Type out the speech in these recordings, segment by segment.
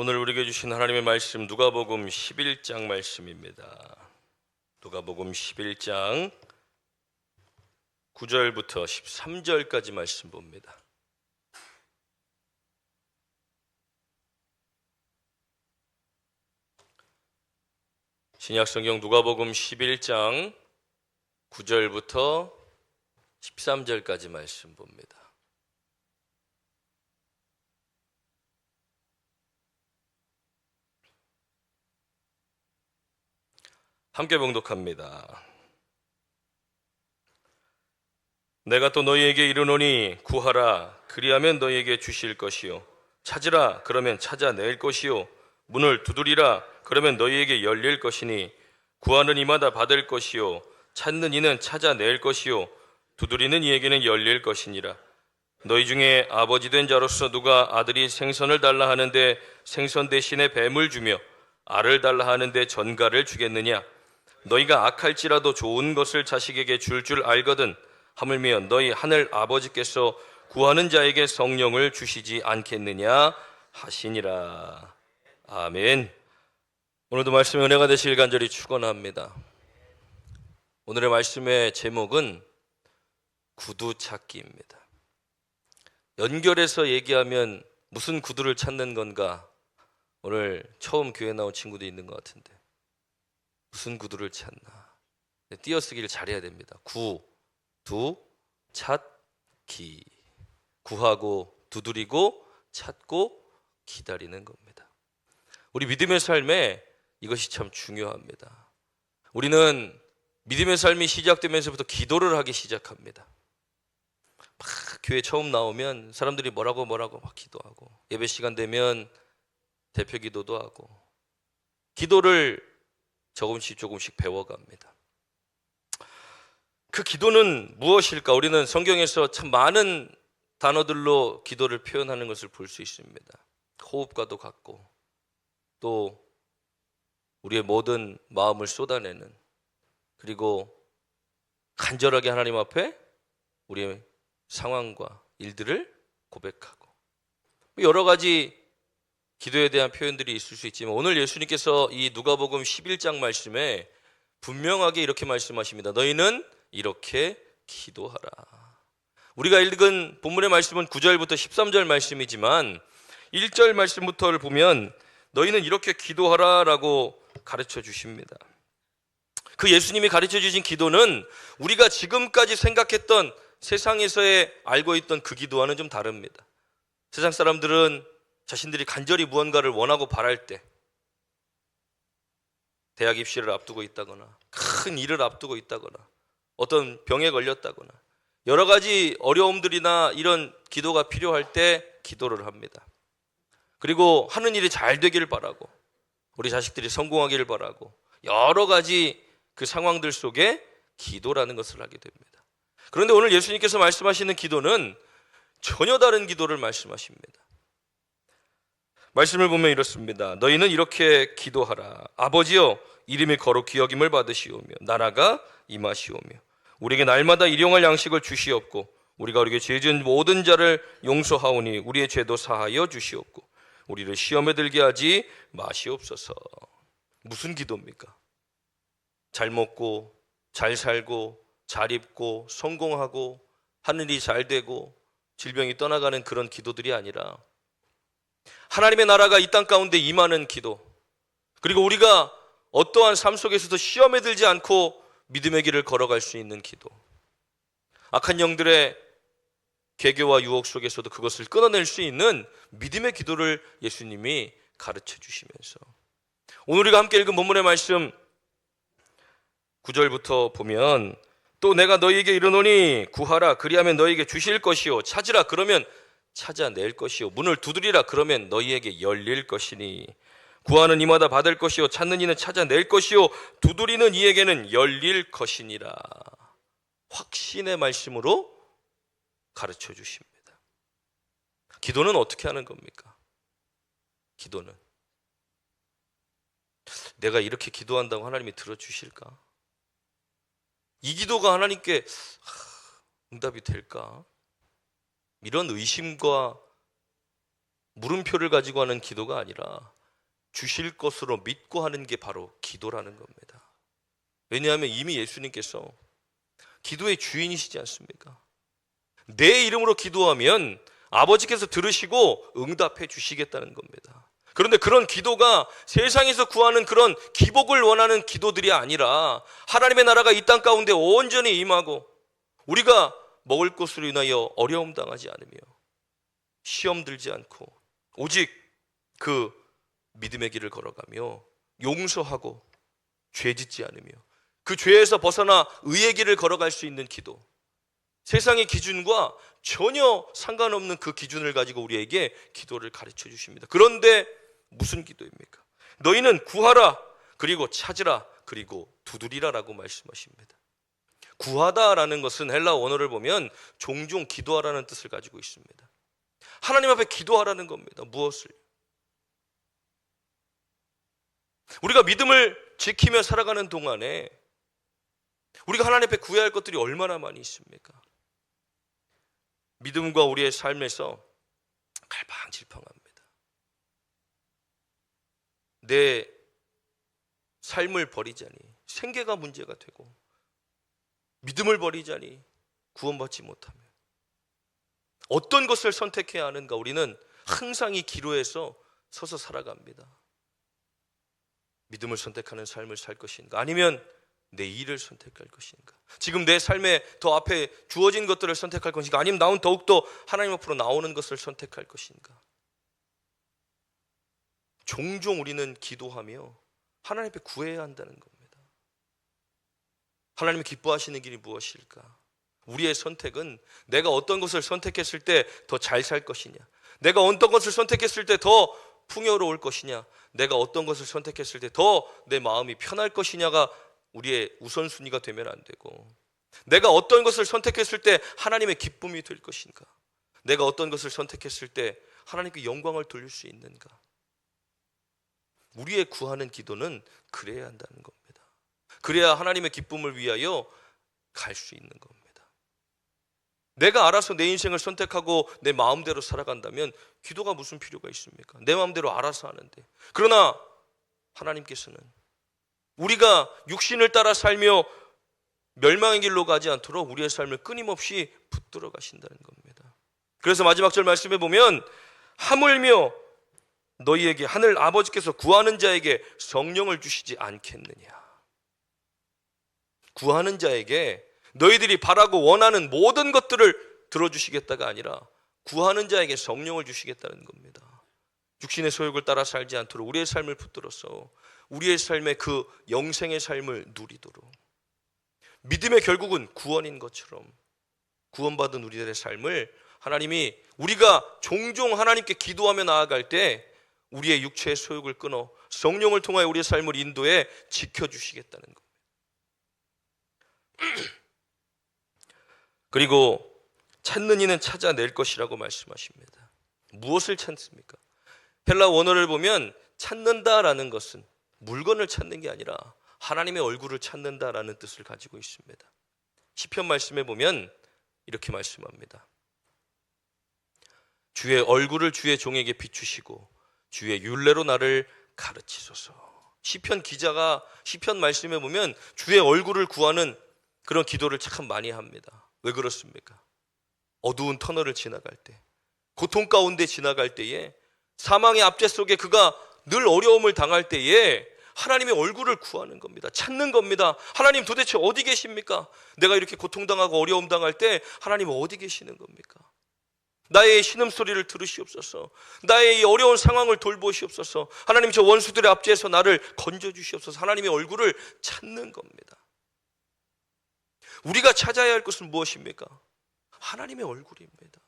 오늘 우리에게 주신 하나님의 말씀 누가복음 11장 말씀입니다. 누가복음 11장 9절부터 13절까지 말씀 봅니다. 신약성경 누가복음 11장 9절부터 13절까지 말씀 봅니다. 함께 봉독합니다. 내가 또 너희에게 이르노니 구하라 그리하면 너희에게 주실 것이요 찾으라 그러면 찾아낼 것이요 문을 두드리라 그러면 너희에게 열릴 것이니 구하는 이마다 받을 것이요 찾는 이는 찾아낼 것이요 두드리는 이에게는 열릴 것이니라. 너희 중에 아버지 된 자로서 누가 아들이 생선을 달라 하는데 생선 대신에 뱀을 주며 알을 달라 하는데 전갈을 주겠느냐? 너희가 악할지라도 좋은 것을 자식에게 줄 알거든 하물며 너희 하늘 아버지께서 구하는 자에게 성령을 주시지 않겠느냐 하시니라. 아멘. 오늘도 말씀의 은혜가 되시길 간절히 축원합니다. 오늘의 말씀의 제목은 구두 찾기입니다. 연결해서 얘기하면 무슨 구두를 찾는 건가? 오늘 처음 교회 나온 친구도 있는 것 같은데 무슨 구두를 찾나? 띄어쓰기를 잘해야 됩니다. 찾기. 구하고 두드리고 찾고 기다리는 겁니다. 우리 믿음의 삶에 이것이 참 중요합니다. 우리는 믿음의 삶이 시작되면서부터 기도를 하기 시작합니다. 막 교회 처음 나오면 사람들이 뭐라고 막 기도하고 예배 시간 되면 대표 기도도 하고 기도를 조금씩 배워갑니다. 그 기도는 무엇일까? 우리는 성경에서 참 많은 단어들로 기도를 표현하는 것을 볼 수 있습니다. 호흡과도 같고 또 우리의 모든 마음을 쏟아내는, 그리고 간절하게 하나님 앞에 우리의 상황과 일들을 고백하고 여러 가지 기도에 대한 표현들이 있을 수 있지만 오늘 예수님께서 이 누가복음 11장 말씀에 분명하게 이렇게 말씀하십니다. 너희는 이렇게 기도하라. 우리가 읽은 본문의 말씀은 9절부터 13절 말씀이지만 1절 말씀부터를 보면 너희는 이렇게 기도하라 라고 가르쳐 주십니다. 그 예수님이 가르쳐 주신 기도는 우리가 지금까지 생각했던 세상에서의 알고 있던 그 기도와는 좀 다릅니다. 세상 사람들은 자신들이 간절히 무언가를 원하고 바랄 때, 대학 입시를 앞두고 있다거나 큰 일을 앞두고 있다거나 어떤 병에 걸렸다거나 여러 가지 어려움들이나 이런 기도가 필요할 때 기도를 합니다. 그리고 하는 일이 잘 되기를 바라고 우리 자식들이 성공하기를 바라고 여러 가지 그 상황들 속에 기도라는 것을 하게 됩니다. 그런데 오늘 예수님께서 말씀하시는 기도는 전혀 다른 기도를 말씀하십니다. 말씀을 보면 이렇습니다. 너희는 이렇게 기도하라. 아버지여 이름이 거룩히 여김을 받으시오며 나라가 임하시오며 우리에게 날마다 일용할 양식을 주시옵고 우리가 우리에게 죄 지은 모든 자를 용서하오니 우리의 죄도 사하여 주시옵고 우리를 시험에 들게 하지 마시옵소서. 무슨 기도입니까? 잘 먹고 잘 살고 잘 입고 성공하고 하늘이 잘 되고 질병이 떠나가는 그런 기도들이 아니라 하나님의 나라가 이 땅 가운데 임하는 기도, 그리고 우리가 어떠한 삶 속에서도 시험에 들지 않고 믿음의 길을 걸어갈 수 있는 기도, 악한 영들의 계교와 유혹 속에서도 그것을 끊어낼 수 있는 믿음의 기도를 예수님이 가르쳐 주시면서 오늘 우리가 함께 읽은 본문의 말씀 9절부터 보면 또 내가 너희에게 이르노니 구하라 그리하면 너희에게 주실 것이요 찾으라 그러면 찾아낼 것이요 문을 두드리라 그러면 너희에게 열릴 것이니 구하는 이마다 받을 것이요 찾는 이는 찾아낼 것이요 두드리는 이에게는 열릴 것이니라. 확신의 말씀으로 가르쳐 주십니다. 기도는 어떻게 하는 겁니까? 기도는 내가 이렇게 기도한다고 하나님이 들어주실까? 이 기도가 하나님께 응답이 될까? 이런 의심과 물음표를 가지고 하는 기도가 아니라 주실 것으로 믿고 하는 게 바로 기도라는 겁니다. 왜냐하면 이미 예수님께서 기도의 주인이시지 않습니까? 내 이름으로 기도하면 아버지께서 들으시고 응답해 주시겠다는 겁니다. 그런데 그런 기도가 세상에서 구하는 그런 기복을 원하는 기도들이 아니라 하나님의 나라가 이 땅 가운데 온전히 임하고 우리가 먹을 것으로 인하여 어려움 당하지 않으며 시험 들지 않고 오직 그 믿음의 길을 걸어가며 용서하고 죄 짓지 않으며 그 죄에서 벗어나 의의 길을 걸어갈 수 있는 기도, 세상의 기준과 전혀 상관없는 그 기준을 가지고 우리에게 기도를 가르쳐 주십니다. 그런데 무슨 기도입니까? 너희는 구하라, 그리고 찾으라, 그리고 두드리라라고 말씀하십니다. 구하다라는 것은 헬라 원어를 보면 종종 기도하라는 뜻을 가지고 있습니다. 하나님 앞에 기도하라는 겁니다. 무엇을? 우리가 믿음을 지키며 살아가는 동안에 우리가 하나님 앞에 구해야 할 것들이 얼마나 많이 있습니까? 믿음과 우리의 삶에서 갈팡질팡합니다. 내 삶을 버리자니 생계가 문제가 되고 믿음을 버리자니 구원받지 못하며 어떤 것을 선택해야 하는가? 우리는 항상 이 기로에서 서서 살아갑니다. 믿음을 선택하는 삶을 살 것인가? 아니면 내 일을 선택할 것인가? 지금 내 삶에 더 앞에 주어진 것들을 선택할 것인가? 아니면 나는 더욱더 하나님 앞으로 나오는 것을 선택할 것인가? 종종 우리는 기도하며 하나님 앞에 구해야 한다는 겁니다. 하나님이 기뻐하시는 길이 무엇일까? 우리의 선택은 내가 어떤 것을 선택했을 때 더 잘 살 것이냐, 내가 어떤 것을 선택했을 때 더 풍요로울 것이냐, 내가 어떤 것을 선택했을 때 더 내 마음이 편할 것이냐가 우리의 우선순위가 되면 안 되고, 내가 어떤 것을 선택했을 때 하나님의 기쁨이 될 것인가, 내가 어떤 것을 선택했을 때 하나님께 영광을 돌릴 수 있는가. 우리의 구하는 기도는 그래야 한다는 겁니다. 그래야 하나님의 기쁨을 위하여 갈 수 있는 겁니다. 내가 알아서 내 인생을 선택하고 내 마음대로 살아간다면 기도가 무슨 필요가 있습니까? 내 마음대로 알아서 하는데. 그러나 하나님께서는 우리가 육신을 따라 살며 멸망의 길로 가지 않도록 우리의 삶을 끊임없이 붙들어 가신다는 겁니다. 그래서 마지막 절 말씀해 보면 하물며 너희에게 하늘 아버지께서 구하는 자에게 성령을 주시지 않겠느냐. 구하는 자에게 너희들이 바라고 원하는 모든 것들을 들어주시겠다가 아니라 구하는 자에게 성령을 주시겠다는 겁니다. 육신의 소욕을 따라 살지 않도록 우리의 삶을 붙들어서 우리의 삶의 그 영생의 삶을 누리도록, 믿음의 결국은 구원인 것처럼 구원받은 우리들의 삶을 하나님이, 우리가 종종 하나님께 기도하며 나아갈 때 우리의 육체의 소욕을 끊어 성령을 통하여 우리의 삶을 인도해 지켜주시겠다는 겁니다. 그리고 찾는 이는 찾아낼 것이라고 말씀하십니다. 무엇을 찾습니까? 헬라 원어를 보면 찾는다라는 것은 물건을 찾는 게 아니라 하나님의 얼굴을 찾는다라는 뜻을 가지고 있습니다. 시편 말씀에 보면 이렇게 말씀합니다. 주의 얼굴을 주의 종에게 비추시고 주의 율례로 나를 가르치소서. 시편 기자가 시편 말씀에 보면 주의 얼굴을 구하는 그런 기도를 참 많이 합니다. 왜 그렇습니까? 어두운 터널을 지나갈 때, 고통 가운데 지나갈 때에, 사망의 압제 속에 그가 늘 어려움을 당할 때에 하나님의 얼굴을 구하는 겁니다. 찾는 겁니다. 하나님 도대체 어디 계십니까? 내가 이렇게 고통당하고 어려움 당할 때 하나님 어디 계시는 겁니까? 나의 신음소리를 들으시옵소서. 나의 이 어려운 상황을 돌보시옵소서. 하나님 저 원수들의 압제에서 나를 건져주시옵소서. 하나님의 얼굴을 찾는 겁니다. 우리가 찾아야 할 것은 무엇입니까? 하나님의 얼굴입니다.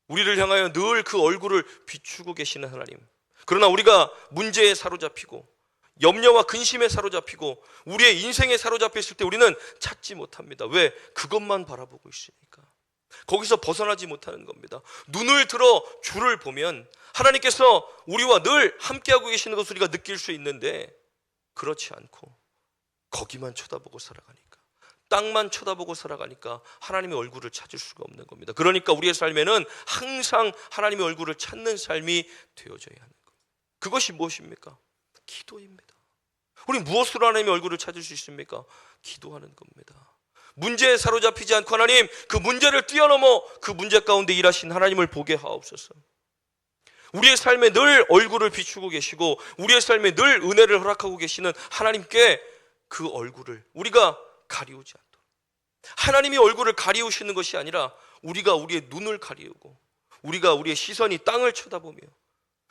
우리를 향하여 늘 그 얼굴을 비추고 계시는 하나님. 그러나 우리가 문제에 사로잡히고 염려와 근심에 사로잡히고 우리의 인생에 사로잡혀 있을 때 우리는 찾지 못합니다. 왜? 그것만 바라보고 있으니까. 거기서 벗어나지 못하는 겁니다. 눈을 들어 주를 보면 하나님께서 우리와 늘 함께하고 계시는 것을 우리가 느낄 수 있는데, 그렇지 않고 거기만 쳐다보고 살아가니까, 땅만 쳐다보고 살아가니까 하나님의 얼굴을 찾을 수가 없는 겁니다. 그러니까 우리의 삶에는 항상 하나님의 얼굴을 찾는 삶이 되어져야 하는 겁니다. 그것이 무엇입니까? 기도입니다. 우리 무엇으로 하나님의 얼굴을 찾을 수 있습니까? 기도하는 겁니다. 문제에 사로잡히지 않고 하나님, 그 문제를 뛰어넘어 그 문제 가운데 일하신 하나님을 보게 하옵소서. 우리의 삶에 늘 얼굴을 비추고 계시고 우리의 삶에 늘 은혜를 허락하고 계시는 하나님께 그 얼굴을 우리가 가리우지 않도록, 하나님이 얼굴을 가리우시는 것이 아니라 우리가 우리의 눈을 가리우고 우리가 우리의 시선이 땅을 쳐다보며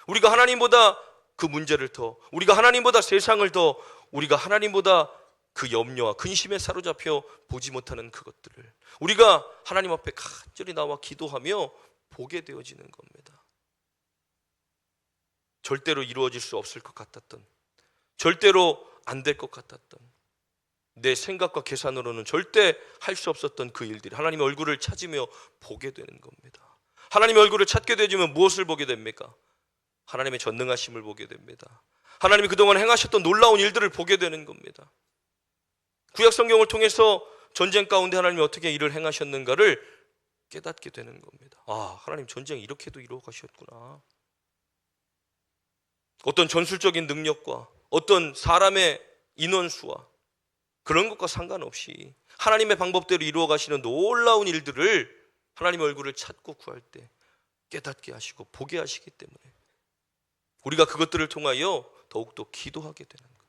우리가 하나님보다 그 문제를 더, 우리가 하나님보다 세상을 더, 우리가 하나님보다 그 염려와 근심에 사로잡혀 보지 못하는 그것들을 우리가 하나님 앞에 간절히 나와 기도하며 보게 되어지는 겁니다. 절대로 이루어질 수 없을 것 같았던, 절대로 안 될 것 같았던, 내 생각과 계산으로는 절대 할 수 없었던 그 일들이 하나님의 얼굴을 찾으며 보게 되는 겁니다. 하나님의 얼굴을 찾게 되면 무엇을 보게 됩니까? 하나님의 전능하심을 보게 됩니다. 하나님이 그동안 행하셨던 놀라운 일들을 보게 되는 겁니다. 구약 성경을 통해서 전쟁 가운데 하나님이 어떻게 일을 행하셨는가를 깨닫게 되는 겁니다. 아, 하나님 전쟁 이렇게도 이루어 가셨구나. 어떤 전술적인 능력과 어떤 사람의 인원수와 그런 것과 상관없이 하나님의 방법대로 이루어 가시는 놀라운 일들을 하나님의 얼굴을 찾고 구할 때 깨닫게 하시고 보게 하시기 때문에 우리가 그것들을 통하여 더욱더 기도하게 되는 거예요.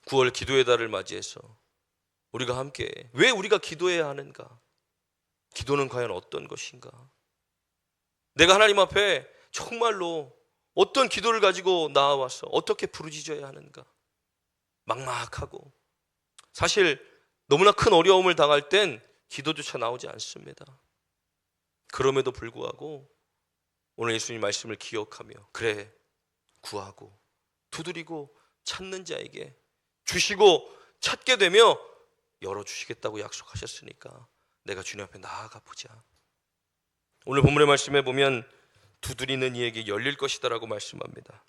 9월 기도의 달을 맞이해서 우리가 함께 왜 우리가 기도해야 하는가? 기도는 과연 어떤 것인가? 내가 하나님 앞에 정말로 어떤 기도를 가지고 나와서 어떻게 부르짖어야 하는가? 막막하고 사실 너무나 큰 어려움을 당할 땐 기도조차 나오지 않습니다. 그럼에도 불구하고 오늘 예수님 말씀을 기억하며 그래, 구하고 두드리고 찾는 자에게 주시고 찾게 되며 열어주시겠다고 약속하셨으니까 내가 주님 앞에 나아가 보자. 오늘 본문의 말씀에 보면 두드리는 이에게 열릴 것이다 라고 말씀합니다.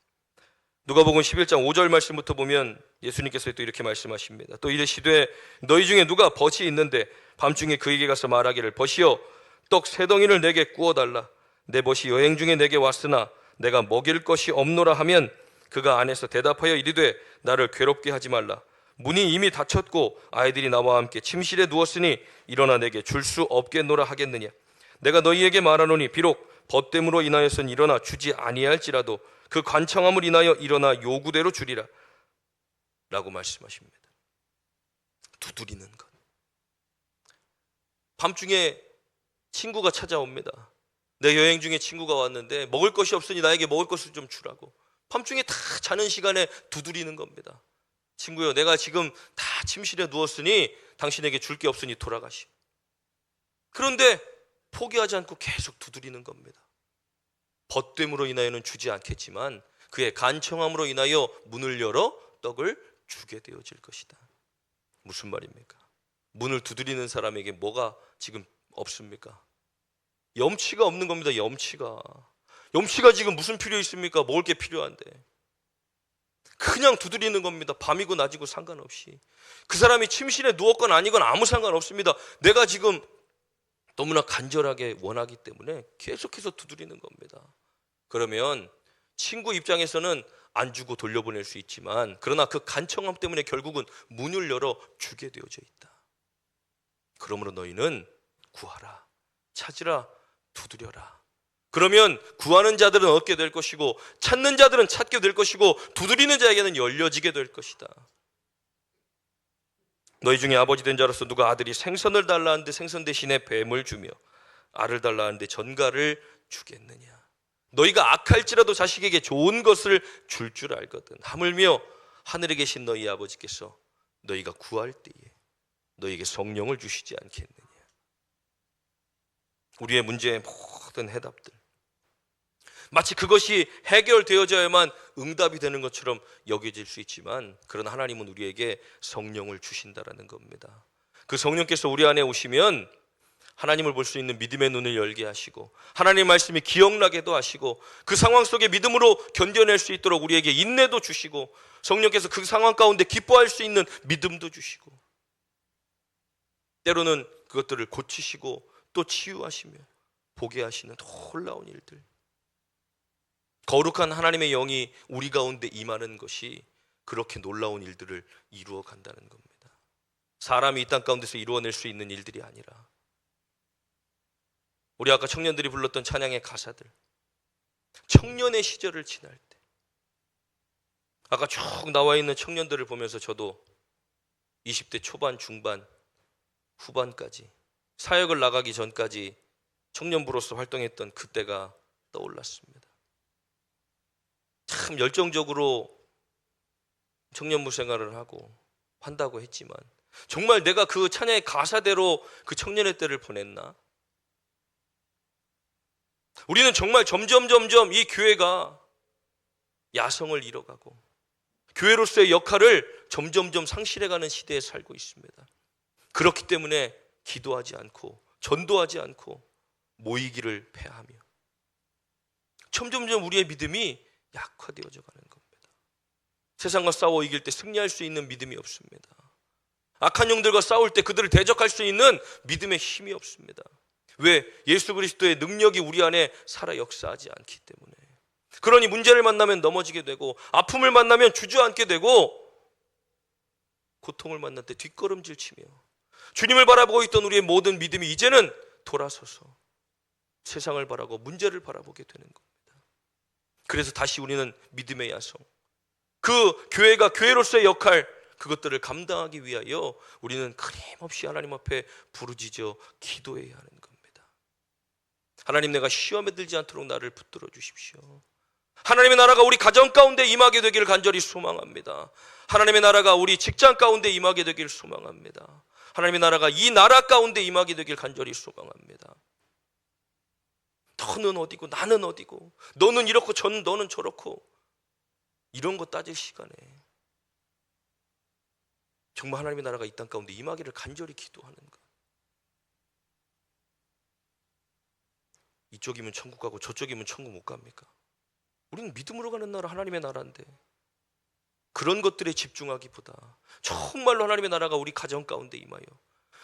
누가복음 11장 5절 말씀부터 보면 예수님께서 또 이렇게 말씀하십니다. 또 이르시되 너희 중에 누가 벗이 있는데 밤중에 그에게 가서 말하기를 벗이여 떡 3덩이를 내게 구워달라. 내 벗이 여행 중에 내게 왔으나 내가 먹일 것이 없노라 하면 그가 안에서 대답하여 이르되 나를 괴롭게 하지 말라. 문이 이미 닫혔고 아이들이 나와 함께 침실에 누웠으니 일어나 내게 줄 수 없겠노라 하겠느냐. 내가 너희에게 말하노니 비록 벗됨으로 인하여선 일어나 주지 아니할지라도 그 관청함을 인하여 일어나 요구대로 주리라 라고 말씀하십니다. 두드리는 것. 밤중에 친구가 찾아옵니다. 내 여행 중에 친구가 왔는데 먹을 것이 없으니 나에게 먹을 것을 좀 주라고. 밤중에 다 자는 시간에 두드리는 겁니다. 친구요, 내가 지금 다 침실에 누웠으니 당신에게 줄 게 없으니 돌아가시오. 그런데 포기하지 않고 계속 두드리는 겁니다. 벗됨으로 인하여는 주지 않겠지만 그의 간청함으로 인하여 문을 열어 떡을 주게 되어질 것이다. 무슨 말입니까? 문을 두드리는 사람에게 뭐가 지금 없습니까? 염치가 없는 겁니다. 염치가 지금 무슨 필요 있습니까? 먹을 게 필요한데 그냥 두드리는 겁니다. 밤이고 낮이고 상관없이. 그 사람이 침실에 누웠건 아니건 아무 상관없습니다. 내가 지금 너무나 간절하게 원하기 때문에 계속해서 두드리는 겁니다. 그러면 친구 입장에서는 안 주고 돌려보낼 수 있지만 그러나 그 간청함 때문에 결국은 문을 열어 주게 되어져 있다. 그러므로 너희는 구하라, 찾으라, 두드려라. 그러면 구하는 자들은 얻게 될 것이고 찾는 자들은 찾게 될 것이고 두드리는 자에게는 열려지게 될 것이다. 너희 중에 아버지 된 자로서 누가 아들이 생선을 달라 하는데 생선 대신에 뱀을 주며 알을 달라 하는데 전갈을 주겠느냐. 너희가 악할지라도 자식에게 좋은 것을 줄 줄 알거든. 하물며 하늘에 계신 너희 아버지께서 너희가 구할 때에 너희에게 성령을 주시지 않겠느냐. 우리의 문제의 모든 해답들 마치 그것이 해결되어져야만 응답이 되는 것처럼 여겨질 수 있지만 그러나 하나님은 우리에게 성령을 주신다라는 겁니다. 그 성령께서 우리 안에 오시면 하나님을 볼 수 있는 믿음의 눈을 열게 하시고 하나님의 말씀이 기억나게도 하시고 그 상황 속에 믿음으로 견뎌낼 수 있도록 우리에게 인내도 주시고 성령께서 그 상황 가운데 기뻐할 수 있는 믿음도 주시고 때로는 그것들을 고치시고 또 치유하시며 보게 하시는 놀라운 일들. 거룩한 하나님의 영이 우리 가운데 임하는 것이 그렇게 놀라운 일들을 이루어 간다는 겁니다. 사람이 이 땅 가운데서 이루어낼 수 있는 일들이 아니라, 우리 아까 청년들이 불렀던 찬양의 가사들, 청년의 시절을 지날 때, 아까 쭉 나와 있는 청년들을 보면서 저도 20대 초반, 중반, 후반까지 사역을 나가기 전까지 청년부로서 활동했던 그때가 떠올랐습니다. 참 열정적으로 청년부 생활을 한다고 했지만 정말 내가 그 찬양의 가사대로 그 청년의 때를 보냈나? 우리는 정말 점점 이 교회가 야성을 잃어가고 교회로서의 역할을 점점 상실해가는 시대에 살고 있습니다. 그렇기 때문에 기도하지 않고 전도하지 않고 모이기를 패하며 점점 우리의 믿음이 약화되어져 가는 겁니다. 세상과 싸워 이길 때 승리할 수 있는 믿음이 없습니다. 악한 영들과 싸울 때 그들을 대적할 수 있는 믿음의 힘이 없습니다. 왜? 예수 그리스도의 능력이 우리 안에 살아 역사하지 않기 때문에. 그러니 문제를 만나면 넘어지게 되고, 아픔을 만나면 주저앉게 되고, 고통을 만날 때 뒷걸음질 치며 주님을 바라보고 있던 우리의 모든 믿음이 이제는 돌아서서 세상을 바라고 문제를 바라보게 되는 겁니다. 그래서 다시 우리는 믿음의 야성, 그 교회가 교회로서의 역할, 그것들을 감당하기 위하여 우리는 끊임없이 하나님 앞에 부르짖어 기도해야 하는 겁니다. 하나님, 내가 시험에 들지 않도록 나를 붙들어 주십시오. 하나님의 나라가 우리 가정 가운데 임하게 되기를 간절히 소망합니다. 하나님의 나라가 우리 직장 가운데 임하게 되기를 소망합니다. 하나님의 나라가 이 나라 가운데 임하게 되기를 간절히 소망합니다. 너는 어디고 나는 어디고, 너는 이렇고 너는 저렇고, 이런 거 따질 시간에 정말 하나님의 나라가 이 땅 가운데 임하기를 간절히 기도하는 것. 이쪽이면 천국 가고 저쪽이면 천국 못 갑니까? 우리는 믿음으로 가는 나라, 하나님의 나라인데 그런 것들에 집중하기보다 정말로 하나님의 나라가 우리 가정 가운데 임하여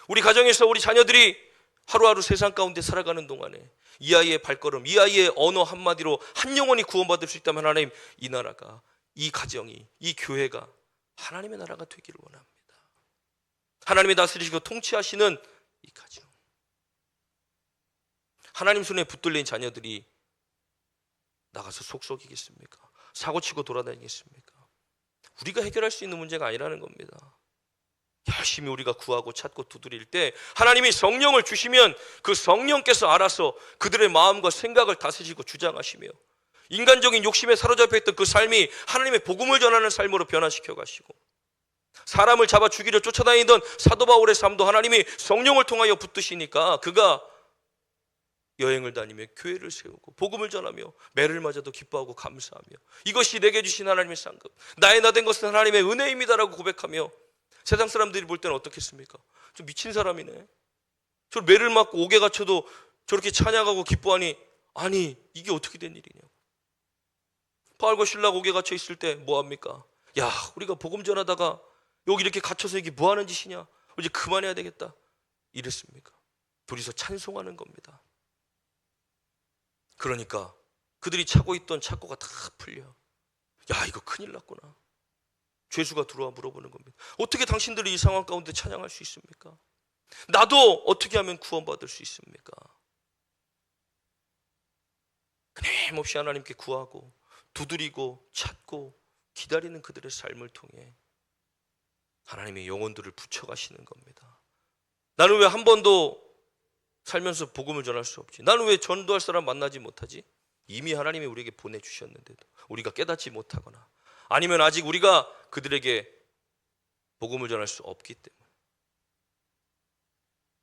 우리 가정에서 우리 자녀들이 하루하루 세상 가운데 살아가는 동안에 이 아이의 발걸음, 이 아이의 언어 한마디로 한 영혼이 구원받을 수 있다면 하나님, 이 나라가, 이 가정이, 이 교회가 하나님의 나라가 되기를 원합니다. 하나님이 다스리시고 통치하시는 이 가정, 하나님 손에 붙들린 자녀들이 나가서 속썩이겠습니까? 사고치고 돌아다니겠습니까? 우리가 해결할 수 있는 문제가 아니라는 겁니다. 열심히 우리가 구하고 찾고 두드릴 때 하나님이 성령을 주시면 그 성령께서 알아서 그들의 마음과 생각을 다스리고 주장하시며 인간적인 욕심에 사로잡혀 있던 그 삶이 하나님의 복음을 전하는 삶으로 변화시켜 가시고, 사람을 잡아 죽이려 쫓아다니던 사도 바울의 삶도 하나님이 성령을 통하여 붙드시니까 그가 여행을 다니며 교회를 세우고 복음을 전하며 매를 맞아도 기뻐하고 감사하며 이것이 내게 주신 하나님의 상급, 나의 나된 것은 하나님의 은혜입니다라고 고백하며, 세상 사람들이 볼 때는 어떻겠습니까? 좀 미친 사람이네, 저 매를 맞고 옥에 갇혀도 저렇게 찬양하고 기뻐하니, 아니 이게 어떻게 된 일이냐고. 바울과 실라 옥에 갇혀 있을 때 뭐합니까? 야, 우리가 복음 전하다가 여기 이렇게 갇혀서 이게 뭐하는 짓이냐, 이제 그만해야 되겠다 이랬습니까? 둘이서 찬송하는 겁니다. 그러니까 그들이 차고 있던 착고가 다 풀려. 야, 이거 큰일 났구나. 죄수가 들어와 물어보는 겁니다. 어떻게 당신들이 이 상황 가운데 찬양할 수 있습니까? 나도 어떻게 하면 구원받을 수 있습니까? 끊임없이 하나님께 구하고 두드리고 찾고 기다리는 그들의 삶을 통해 하나님의 영혼들을 붙여가시는 겁니다. 나는 왜 한 번도 살면서 복음을 전할 수 없지? 나는 왜 전도할 사람 만나지 못하지? 이미 하나님이 우리에게 보내주셨는데도 우리가 깨닫지 못하거나, 아니면 아직 우리가 그들에게 복음을 전할 수 없기 때문에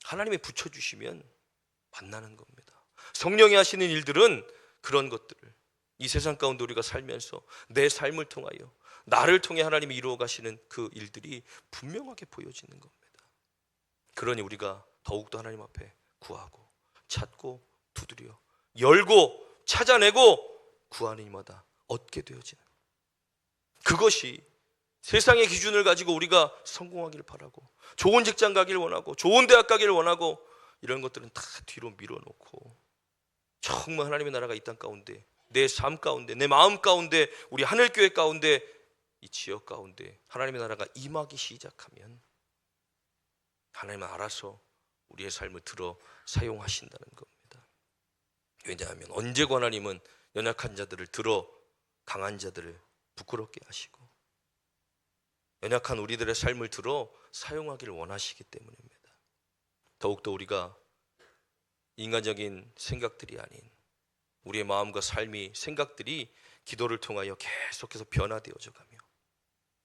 하나님이 붙여주시면 만나는 겁니다. 성령이 하시는 일들은 그런 것들을 이 세상 가운데 우리가 살면서 내 삶을 통하여, 나를 통해 하나님이 이루어 가시는 그 일들이 분명하게 보여지는 겁니다. 그러니 우리가 더욱더 하나님 앞에 구하고 찾고 두드려 열고 찾아내고 구하는 이마다 얻게 되어지는, 그것이 세상의 기준을 가지고 우리가 성공하기를 바라고, 좋은 직장 가길 원하고, 좋은 대학 가길 원하고, 이런 것들은 다 뒤로 밀어놓고 정말 하나님의 나라가 이 땅 가운데, 내 삶 가운데, 내 마음 가운데, 우리 하늘교회 가운데, 이 지역 가운데 하나님의 나라가 임하기 시작하면 하나님은 알아서 우리의 삶을 들어 사용하신다는 겁니다. 왜냐하면 언제고 하나님은 연약한 자들을 들어 강한 자들을 부끄럽게 하시고, 연약한 우리들의 삶을 들어 사용하기를 원하시기 때문입니다. 더욱더 우리가 인간적인 생각들이 아닌 우리의 마음과 삶이, 생각들이 기도를 통하여 계속해서 변화되어져 가며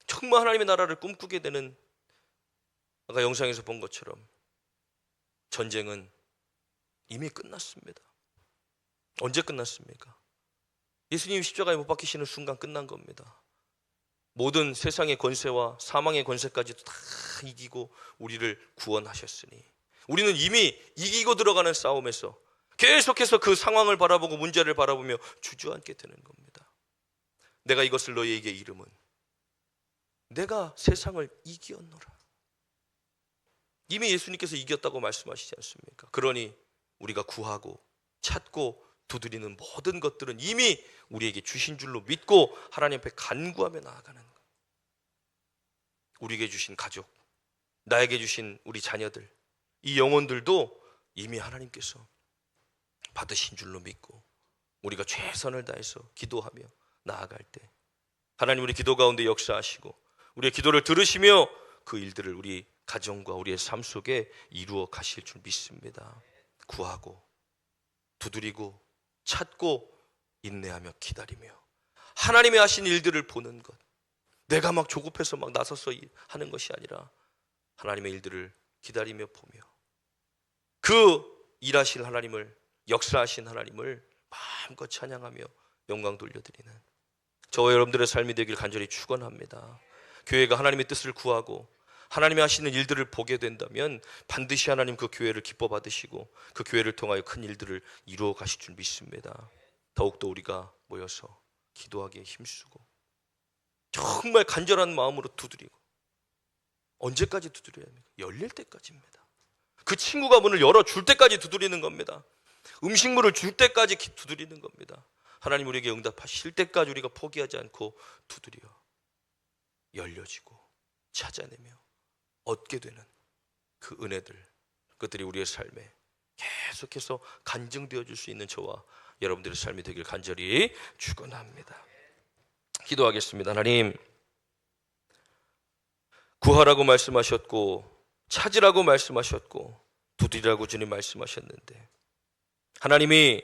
정말 하나님의 나라를 꿈꾸게 되는, 아까 영상에서 본 것처럼 전쟁은 이미 끝났습니다. 언제 끝났습니까? 예수님이 십자가에 못 박히시는 순간 끝난 겁니다. 모든 세상의 권세와 사망의 권세까지도 다 이기고 우리를 구원하셨으니 우리는 이미 이기고 들어가는 싸움에서 계속해서 그 상황을 바라보고 문제를 바라보며 주저앉게 되는 겁니다. 내가 이것을 너희에게 이름은 내가 세상을 이기었노라. 이미 예수님께서 이겼다고 말씀하시지 않습니까? 그러니 우리가 구하고 찾고 두드리는 모든 것들은 이미 우리에게 주신 줄로 믿고 하나님 앞에 간구하며 나아가는 것. 우리에게 주신 가족, 나에게 주신 우리 자녀들, 이 영혼들도 이미 하나님께서 받으신 줄로 믿고 우리가 최선을 다해서 기도하며 나아갈 때 하나님 우리 기도 가운데 역사하시고 우리의 기도를 들으시며 그 일들을 우리 가정과 우리의 삶 속에 이루어 가실 줄 믿습니다. 구하고 두드리고 찾고 인내하며 기다리며 하나님의 하신 일들을 보는 것, 내가 막 조급해서 막 나서서 하는 것이 아니라 하나님의 일들을 기다리며 보며 그 일하실 하나님을, 역사하신 하나님을 마음껏 찬양하며 영광 돌려드리는 저와 여러분들의 삶이 되길 간절히 축원합니다. 교회가 하나님의 뜻을 구하고 하나님이 하시는 일들을 보게 된다면 반드시 하나님 그 교회를 기뻐 받으시고 그 교회를 통하여 큰 일들을 이루어 가실 줄 믿습니다. 더욱더 우리가 모여서 기도하기에 힘쓰고 정말 간절한 마음으로 두드리고, 언제까지 두드려야 합니까? 열릴 때까지입니다. 그 친구가 문을 열어줄 때까지 두드리는 겁니다. 음식물을 줄 때까지 두드리는 겁니다. 하나님 우리에게 응답하실 때까지 우리가 포기하지 않고 두드려 열려지고 찾아내며 얻게 되는 그 은혜들, 그것들이 우리의 삶에 계속해서 간증되어 줄 수 있는 저와 여러분들의 삶이 되길 간절히 축원합니다. 기도하겠습니다. 하나님, 구하라고 말씀하셨고 찾으라고 말씀하셨고 두드리라고 주님 말씀하셨는데 하나님이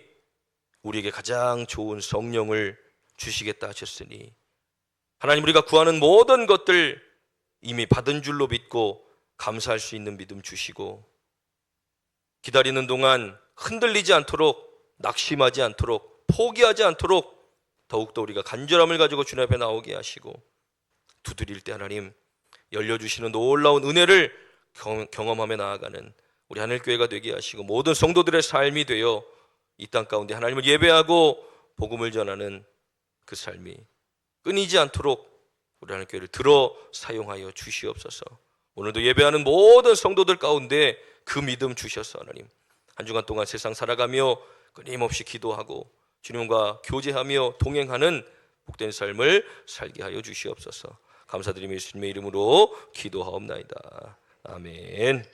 우리에게 가장 좋은 성령을 주시겠다 하셨으니 하나님 우리가 구하는 모든 것들 이미 받은 줄로 믿고 감사할 수 있는 믿음 주시고 기다리는 동안 흔들리지 않도록, 낙심하지 않도록, 포기하지 않도록 더욱더 우리가 간절함을 가지고 주님 앞에 나오게 하시고 두드릴 때 하나님 열려주시는 놀라운 은혜를 경험하며 나아가는 우리 하늘교회가 되게 하시고 모든 성도들의 삶이 되어 이 땅 가운데 하나님을 예배하고 복음을 전하는 그 삶이 끊이지 않도록 우리 하늘교회를 들어 사용하여 주시옵소서. 오늘도 예배하는 모든 성도들 가운데 그 믿음 주셔서 하나님 한 주간 동안 세상 살아가며 끊임없이 기도하고 주님과 교제하며 동행하는 복된 삶을 살게 하여 주시옵소서. 감사드리며 예수님의 이름으로 기도하옵나이다. 아멘.